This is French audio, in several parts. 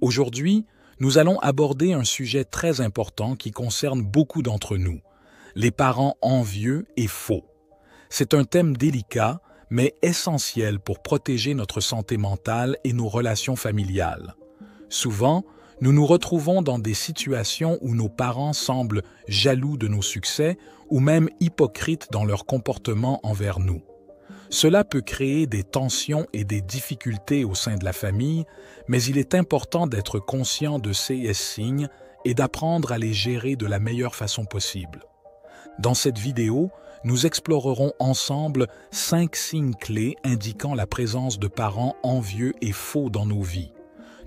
Aujourd'hui, nous allons aborder un sujet très important qui concerne beaucoup d'entre nous, les parents envieux et faux. C'est un thème délicat, mais essentiel pour protéger notre santé mentale et nos relations familiales. Souvent, nous nous retrouvons dans des situations où nos parents semblent jaloux de nos succès ou même hypocrites dans leur comportement envers nous. Cela peut créer des tensions et des difficultés au sein de la famille, mais il est important d'être conscient de ces signes et d'apprendre à les gérer de la meilleure façon possible. Dans cette vidéo, nous explorerons ensemble 5 signes clés indiquant la présence de parents envieux et faux dans nos vies.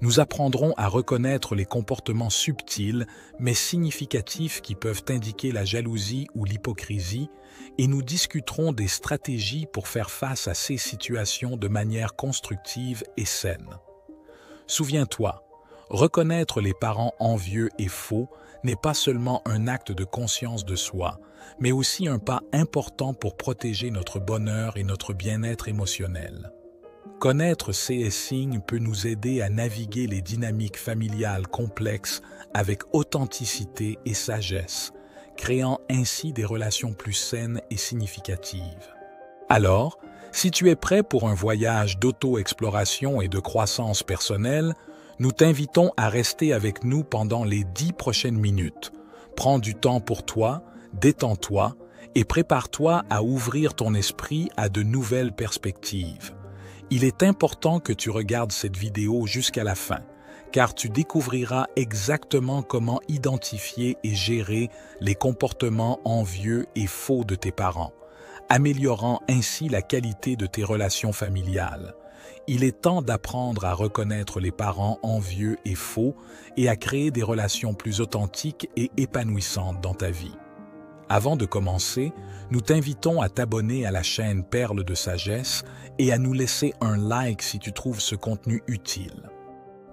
Nous apprendrons à reconnaître les comportements subtils mais significatifs qui peuvent indiquer la jalousie ou l'hypocrisie et nous discuterons des stratégies pour faire face à ces situations de manière constructive et saine. Souviens-toi, reconnaître les parents envieux et faux n'est pas seulement un acte de conscience de soi, mais aussi un pas important pour protéger notre bonheur et notre bien-être émotionnel. Connaître ces signes peut nous aider à naviguer les dynamiques familiales complexes avec authenticité et sagesse, créant ainsi des relations plus saines et significatives. Alors, si tu es prêt pour un voyage d'auto-exploration et de croissance personnelle, nous t'invitons à rester avec nous pendant les 10 prochaines minutes. Prends du temps pour toi, détends-toi et prépare-toi à ouvrir ton esprit à de nouvelles perspectives. Il est important que tu regardes cette vidéo jusqu'à la fin, car tu découvriras exactement comment identifier et gérer les comportements envieux et faux de tes parents, améliorant ainsi la qualité de tes relations familiales. Il est temps d'apprendre à reconnaître les parents envieux et faux et à créer des relations plus authentiques et épanouissantes dans ta vie. Avant de commencer, nous t'invitons à t'abonner à la chaîne Perles de Sagesse et à nous laisser un like si tu trouves ce contenu utile.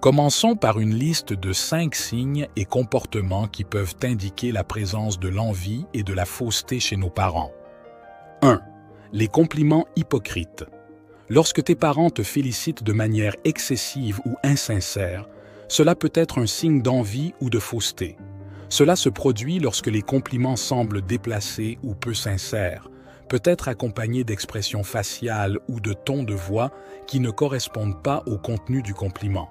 Commençons par une liste de 5 signes et comportements qui peuvent indiquer la présence de l'envie et de la fausseté chez nos parents. 1. Les compliments hypocrites. Lorsque tes parents te félicitent de manière excessive ou insincère, cela peut être un signe d'envie ou de fausseté. Cela se produit lorsque les compliments semblent déplacés ou peu sincères, peut-être accompagnés d'expressions faciales ou de tons de voix qui ne correspondent pas au contenu du compliment.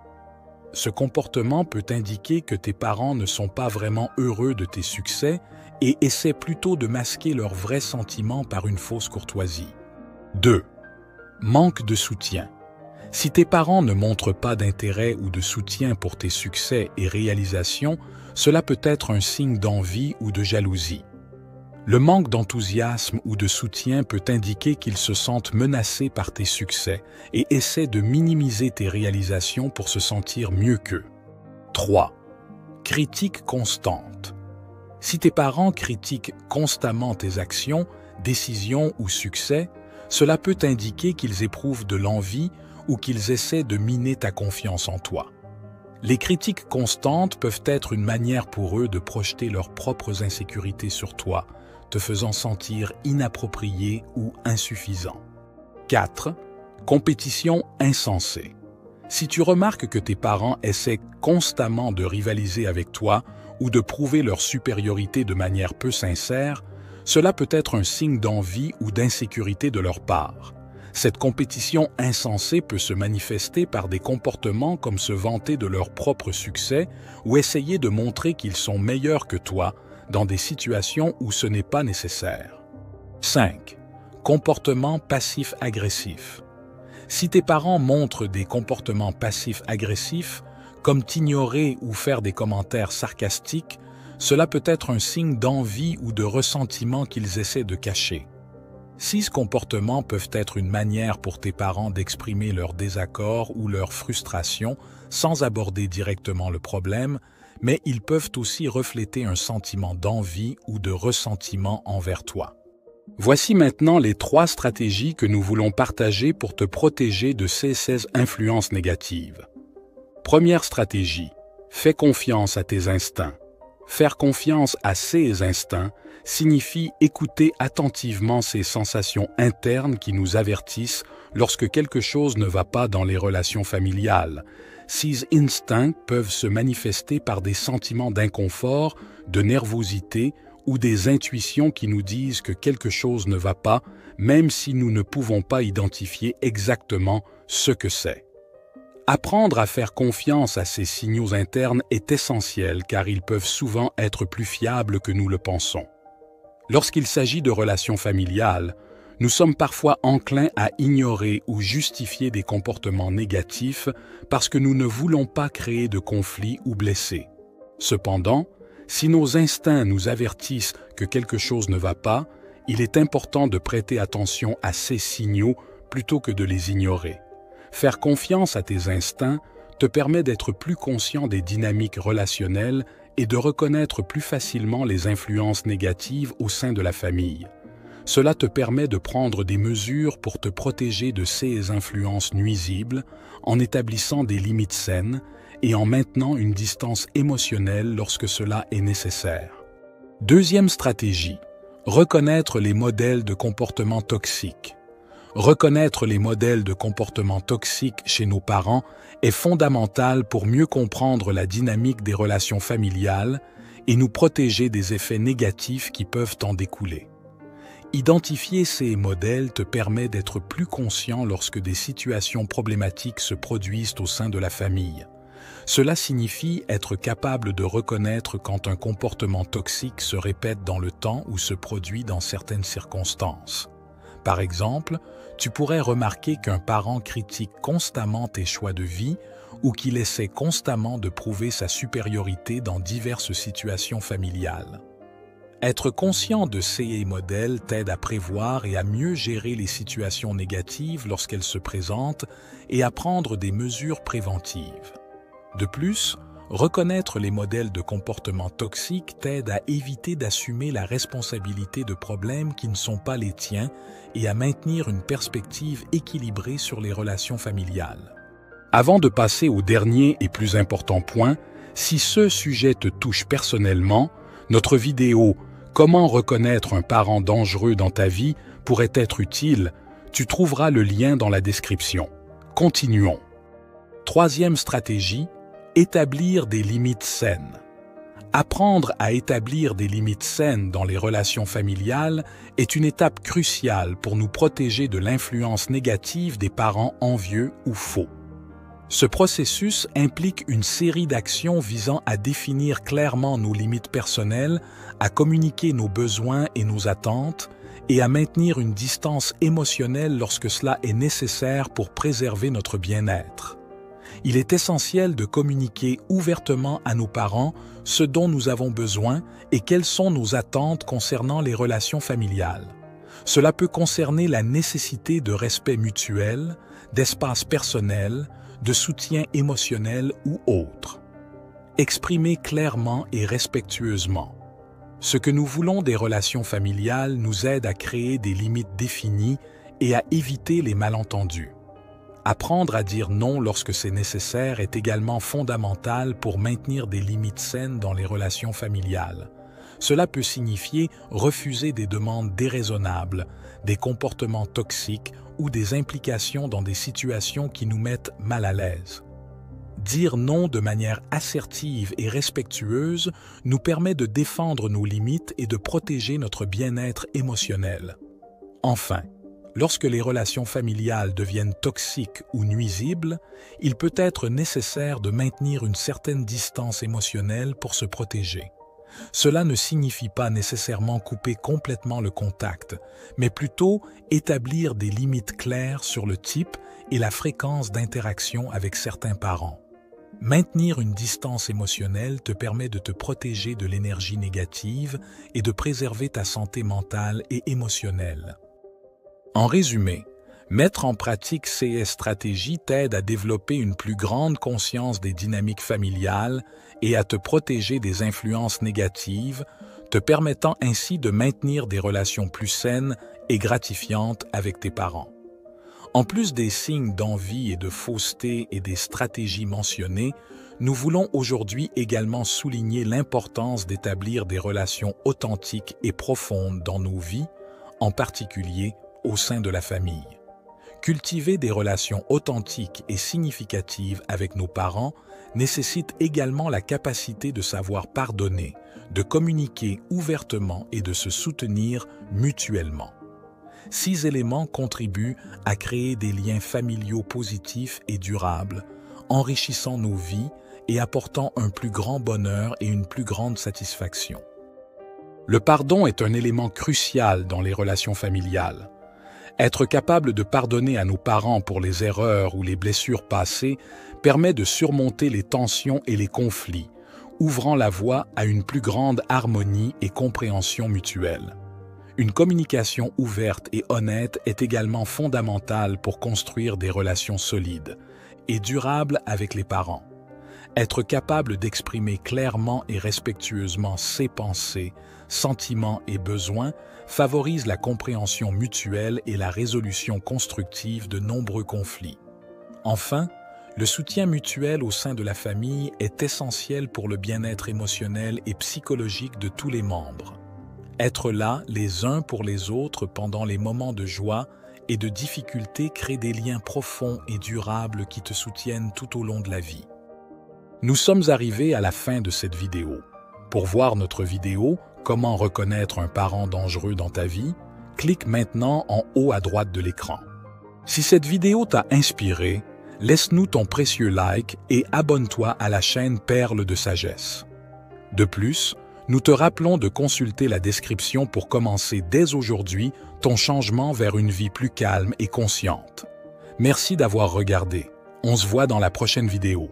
Ce comportement peut indiquer que tes parents ne sont pas vraiment heureux de tes succès et essaient plutôt de masquer leurs vrais sentiments par une fausse courtoisie. 2. Manque de soutien. Si tes parents ne montrent pas d'intérêt ou de soutien pour tes succès et réalisations, cela peut être un signe d'envie ou de jalousie. Le manque d'enthousiasme ou de soutien peut indiquer qu'ils se sentent menacés par tes succès et essaient de minimiser tes réalisations pour se sentir mieux qu'eux. 3. Critique constante. Si tes parents critiquent constamment tes actions, décisions ou succès, cela peut indiquer qu'ils éprouvent de l'envie ou qu'ils essaient de miner ta confiance en toi. Les critiques constantes peuvent être une manière pour eux de projeter leurs propres insécurités sur toi, te faisant sentir inapproprié ou insuffisant. 4. Compétition insensée. Si tu remarques que tes parents essaient constamment de rivaliser avec toi ou de prouver leur supériorité de manière peu sincère, cela peut être un signe d'envie ou d'insécurité de leur part. Cette compétition insensée peut se manifester par des comportements comme se vanter de leur propre succès ou essayer de montrer qu'ils sont meilleurs que toi dans des situations où ce n'est pas nécessaire. 5. Comportement passif-agressif. Si tes parents montrent des comportements passifs-agressifs, comme t'ignorer ou faire des commentaires sarcastiques, cela peut être un signe d'envie ou de ressentiment qu'ils essaient de cacher. Ces comportements peuvent être une manière pour tes parents d'exprimer leur désaccord ou leur frustration sans aborder directement le problème, mais ils peuvent aussi refléter un sentiment d'envie ou de ressentiment envers toi. Voici maintenant les 3 stratégies que nous voulons partager pour te protéger de ces influences négatives. Première stratégie, fais confiance à tes instincts. Faire confiance à ces instincts signifie écouter attentivement ces sensations internes qui nous avertissent lorsque quelque chose ne va pas dans les relations familiales. Ces instincts peuvent se manifester par des sentiments d'inconfort, de nervosité ou des intuitions qui nous disent que quelque chose ne va pas, même si nous ne pouvons pas identifier exactement ce que c'est. Apprendre à faire confiance à ces signaux internes est essentiel car ils peuvent souvent être plus fiables que nous le pensons. Lorsqu'il s'agit de relations familiales, nous sommes parfois enclins à ignorer ou justifier des comportements négatifs parce que nous ne voulons pas créer de conflits ou blesser. Cependant, si nos instincts nous avertissent que quelque chose ne va pas, il est important de prêter attention à ces signaux plutôt que de les ignorer. Faire confiance à tes instincts te permet d'être plus conscient des dynamiques relationnelles et de reconnaître plus facilement les influences négatives au sein de la famille. Cela te permet de prendre des mesures pour te protéger de ces influences nuisibles en établissant des limites saines et en maintenant une distance émotionnelle lorsque cela est nécessaire. Deuxième stratégie, reconnaître les modèles de comportement toxiques. Reconnaître les modèles de comportement toxiques chez nos parents est fondamental pour mieux comprendre la dynamique des relations familiales et nous protéger des effets négatifs qui peuvent en découler. Identifier ces modèles te permet d'être plus conscient lorsque des situations problématiques se produisent au sein de la famille. Cela signifie être capable de reconnaître quand un comportement toxique se répète dans le temps ou se produit dans certaines circonstances. Par exemple, tu pourrais remarquer qu'un parent critique constamment tes choix de vie ou qu'il essaie constamment de prouver sa supériorité dans diverses situations familiales. Être conscient de ces modèles t'aide à prévoir et à mieux gérer les situations négatives lorsqu'elles se présentent et à prendre des mesures préventives. De plus, reconnaître les modèles de comportement toxiques t'aide à éviter d'assumer la responsabilité de problèmes qui ne sont pas les tiens et à maintenir une perspective équilibrée sur les relations familiales. Avant de passer au dernier et plus important point, si ce sujet te touche personnellement, notre vidéo « Comment reconnaître un parent dangereux dans ta vie » pourrait être utile, tu trouveras le lien dans la description. Continuons. Troisième stratégie, établir des limites saines. Apprendre à établir des limites saines dans les relations familiales est une étape cruciale pour nous protéger de l'influence négative des parents envieux ou faux. Ce processus implique une série d'actions visant à définir clairement nos limites personnelles, à communiquer nos besoins et nos attentes, et à maintenir une distance émotionnelle lorsque cela est nécessaire pour préserver notre bien-être. Il est essentiel de communiquer ouvertement à nos parents ce dont nous avons besoin et quelles sont nos attentes concernant les relations familiales. Cela peut concerner la nécessité de respect mutuel, d'espace personnel, de soutien émotionnel ou autre. Exprimer clairement et respectueusement. Ce que nous voulons des relations familiales nous aide à créer des limites définies et à éviter les malentendus. Apprendre à dire non lorsque c'est nécessaire est également fondamental pour maintenir des limites saines dans les relations familiales. Cela peut signifier refuser des demandes déraisonnables, des comportements toxiques ou des implications dans des situations qui nous mettent mal à l'aise. Dire non de manière assertive et respectueuse nous permet de défendre nos limites et de protéger notre bien-être émotionnel. Enfin, lorsque les relations familiales deviennent toxiques ou nuisibles, il peut être nécessaire de maintenir une certaine distance émotionnelle pour se protéger. Cela ne signifie pas nécessairement couper complètement le contact, mais plutôt établir des limites claires sur le type et la fréquence d'interaction avec certains parents. Maintenir une distance émotionnelle te permet de te protéger de l'énergie négative et de préserver ta santé mentale et émotionnelle. En résumé, mettre en pratique ces stratégies t'aide à développer une plus grande conscience des dynamiques familiales et à te protéger des influences négatives, te permettant ainsi de maintenir des relations plus saines et gratifiantes avec tes parents. En plus des signes d'envie et de fausseté et des stratégies mentionnées, nous voulons aujourd'hui également souligner l'importance d'établir des relations authentiques et profondes dans nos vies, en particulier au sein de la famille. Cultiver des relations authentiques et significatives avec nos parents nécessite également la capacité de savoir pardonner, de communiquer ouvertement et de se soutenir mutuellement. 6 éléments contribuent à créer des liens familiaux positifs et durables, enrichissant nos vies et apportant un plus grand bonheur et une plus grande satisfaction. Le pardon est un élément crucial dans les relations familiales. Être capable de pardonner à nos parents pour les erreurs ou les blessures passées permet de surmonter les tensions et les conflits, ouvrant la voie à une plus grande harmonie et compréhension mutuelle. Une communication ouverte et honnête est également fondamentale pour construire des relations solides et durables avec les parents. Être capable d'exprimer clairement et respectueusement ses pensées, sentiments et besoins favorise la compréhension mutuelle et la résolution constructive de nombreux conflits. Enfin, le soutien mutuel au sein de la famille est essentiel pour le bien-être émotionnel et psychologique de tous les membres. Être là les uns pour les autres pendant les moments de joie et de difficulté crée des liens profonds et durables qui te soutiennent tout au long de la vie. Nous sommes arrivés à la fin de cette vidéo. Pour voir notre vidéo « Comment reconnaître un parent dangereux dans ta vie », clique maintenant en haut à droite de l'écran. Si cette vidéo t'a inspiré, laisse-nous ton précieux like et abonne-toi à la chaîne Perles de Sagesse. De plus, nous te rappelons de consulter la description pour commencer dès aujourd'hui ton changement vers une vie plus calme et consciente. Merci d'avoir regardé. On se voit dans la prochaine vidéo.